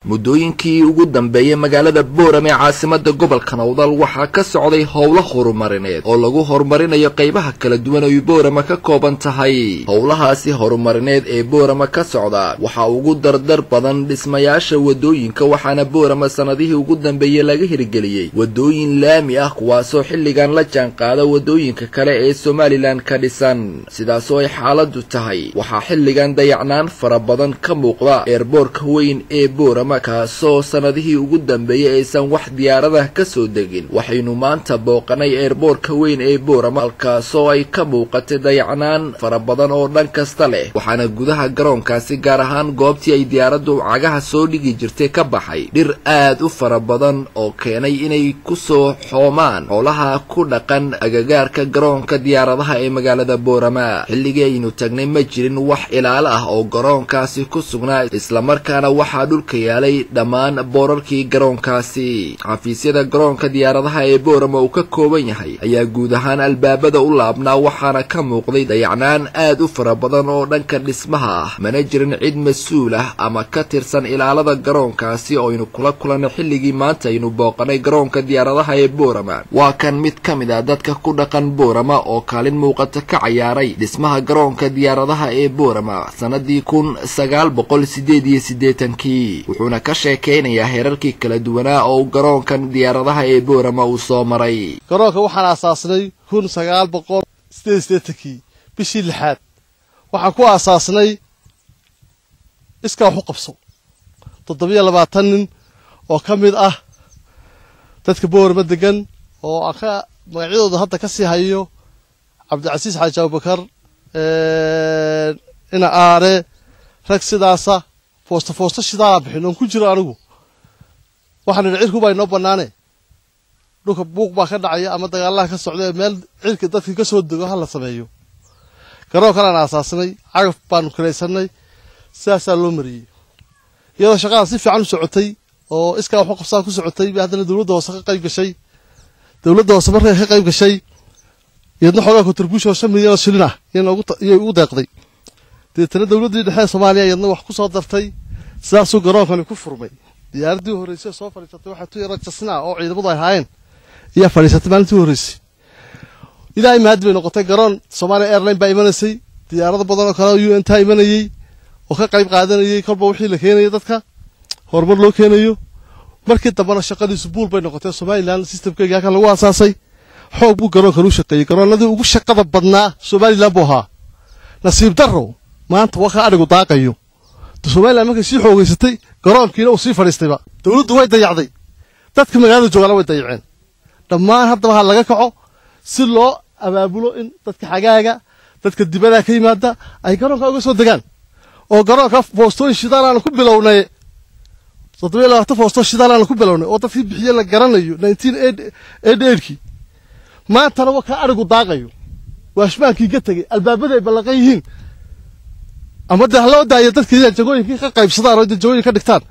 muddooyinkii ugu dambeeyay magaalada Boorame caasimada gobolka Nowdal waxaa ka socday howlo horumarineed oo lagu horumarinayo qaybaha kala duwan ee Boorame ka kooban tahay. Howlahaasi horumarineed ee Boorame ka socda waxa ugu dardar badan dhismayaasha wadooyinka, waxaana Boorame sanadihii ugu dambeeyay laga hirgeliyay wadooyin laami ah kuwaasoo xilligan la jaan qaada wadooyinka kale ee Somaliland ka dhisan. sidaas oo ay xaaladdu tahay, waxaa xilligan dayacnaan fara badan ka muuqda airportka weyn ee Boorame kaasoo sanadihii ugu dambeeyay aysan wax diyaaradaha ka soo degin. waxaynu maanta booqanay airportka weyn ee Boorame halkaasoo ay ka muuqatay dayacnaan fara badan oo dhan kasta leh, waxaana gudaha garoonkaasi gaar ahaan goobtii ay diyaaraddu cagaha soo dhigi jirtay ka baxay dhir aad u fara badan oo keenay inay ku soo xoomaan xoolaha ku dhaqan agagaarka garoonka diyaaradaha ee magaalada Boorame. xilligii aynu tagnay ma jirin wax ilaalo ah oo garoonkaasi ku sugnaa, isla markaana waxaa dhulka dhammaan boorarkii garoonkaasi. xafiisyada garoonka diyaaradaha ee Boorame uu ka kooban yahay ayaa guud ahaan albaabada u laabnaa, waxaana ka muuqday dayacnaan aad u fara badan oo dhanka dhismaha ah. mana jirin cid mas-uul ah ama ka tirsan ilaalada garoonkaasi oo aynu kula kulanay xilligii maanta aynu booqanay garoonka diyaaradaha ee Boorame. waa kan mid ka mid ah dadka ku dhaqan Boorame oo kaalin muuqata ka ciyaaray dhismaha garoonka diyaaradaha ee Boorame sanadii 1988 wuxuuna ka sheekeynayaa heerarkii kala duwanaa oo garoonkan diyaaradaha ee Boorame uu soo maray. garoonka waxaan aasaasnay 1988 bishii 6 waxaan ku aasaasnay iska wax u qabso 720 nin oo ka mid ah dadka Boorame degan oo aka magacyadooda hadda ka sii hayo Cabdicasiis Xaaji Abubakar ina aare rag sidaasa foosta shidaa bixin ku jiro anigu waxaan cirku baa inoo banaanay dhulka buuq baa ka dhacaya ama dagaalaha ka socda meel cirka dadka ka soo dego hal sameeyo. garoonka aan aasaasnay cagaf baan kuleysanay sidaas loo mariyay iyadoo shaqada si fiican u socotay oo iska wax qabsaa ku socotay haddana dawladda hoose ka qayb gashay. dawladda hoose markay ka qayb gashay iyadna xogaa contribution 5 milyan shilin ah inay ugu deeqday. deetana dawladda dhexe Soomaaliya iyadna wax ku soo dartay sidaas uu garoonkan ku furmay. diyaaradii horeysay soo fariisatay waxa tuu yara jasnaa oo ciidamadu ay haayeen iyo fariisatay maalintii horeysay. ilaa ay maad bay noqotay garoon Soomaaliya Airline baa imanayay, diyaarado badan oo kale oo UN ta imanayay oo ka qayb qaadanayay kolba wixii la keenay dadka horumar loo keenayo. markii dambana shaqadiisu buul bay noqotay. Somaliland systemkeega ka lagu aasaasay xoog buu garoonkan u shaqeeyay. garoonadii ugu shaqada badnaa Somaliland buu ahaa. nasiib darro maanta waxa adigu daaqayo Somaliland markay si xoogaysatay garoonkiina uu sii fariistayba. dawladdu way dayacday, dadka magaalada joogana way dayaceen. dhammaan hadda waxa laga kaco si loo abaabulo in dadka xagaaga dadka dibadda ka yimaada ay garoonka uga soo degaan. oo garoonka foostooyin shidaal ku bilownay 720 foosto shidaal ku bilownay oo dadkii bixiyay la garanayo 1988 maantana waxa adigu daaqayo waashbaankii ka tagay albaabada ay balaqan yihiin ama loo daayo dadkii jagooyinkii ka qaybsadaan oo jagooyin ka dhigtaan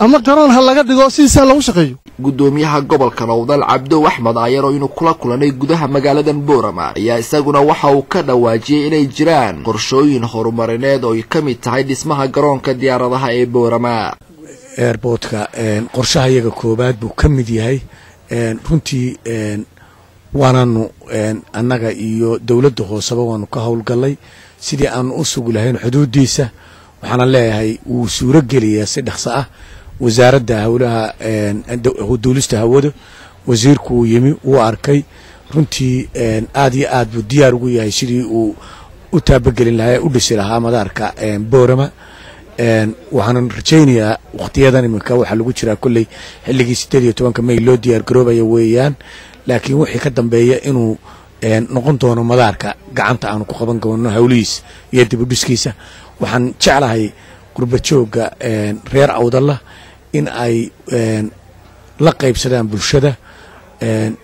ama garoon hal laga dhigo si lagu shaqeeyo. gudoomiyaha gobolka Nowdal Cabdo Axmed Aayar oo inuu kula kulanay gudaha magaaladan Boorame ayaa isaguna waxa uu ka dhawaajiyay inay jiraan qorshooyin horumarineed oo ay ka mid tahay dhismaha garoonka diyaaradaha ee Boorame. airportka qorshaha iyaga koobaad buu ka mid yahay. runtii waanaanu annaga iyo dawladda hooseba waanu ka howlgalay sidii aan u sugi lahayn xuduudiisa. waxaana leeyahay uu suuro geliyaa si dhaqso ah. wasaaradda hawlaha duulista hawada wasiirku uu yimi uu arkay runtii aad iyo aad buu diyaar ugu yahay sidii uu u taabagelin lahaa u dhisi lahaa madaarka Boorame. waxaan rajaynayaa waqtiyadan iminka waxa lagu jiraa kulley xilligii 18 May loo diyaar garoobaya weeyaan, laakiin wixii ka dambeeya inuu noqon doono madaarka gacanta aan ku qaban doono hawlihiis iyo dib u dhiskiisa. waxaan jeclahay qurbajooga reer Awdalla in ay la qaybsadaan bulshada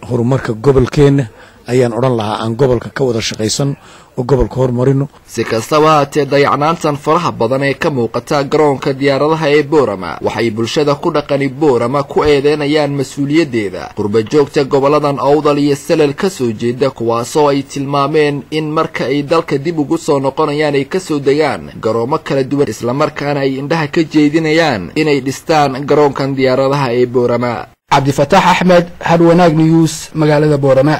horumarka gobolkeena ayaan odhan lahaa aan gobolka ka wada shaqaysan oo gobolka horumarino. si kastaba haatee dayacnaantan faraha badan ee ka muuqata garoonka diyaaradaha ee Boorama waxay bulshada ku dhaqani Boorama ku eedeynayaan mas'uuliyadeeda qurba joogta goboladan Awdal iyo Salel ka soo jeeda kuwaasoo ay tilmaameen in marka ay dalka dib ugu soo noqonayaan ay ka soo degaan garoomo kala duwan isla markaana ay indhaha ka jeedinayaan inay dhistaan garoonkan diyaaradaha ee Boorama. Cabdi Fataax Axmed, Hadwanaag News, magaalada Boorama.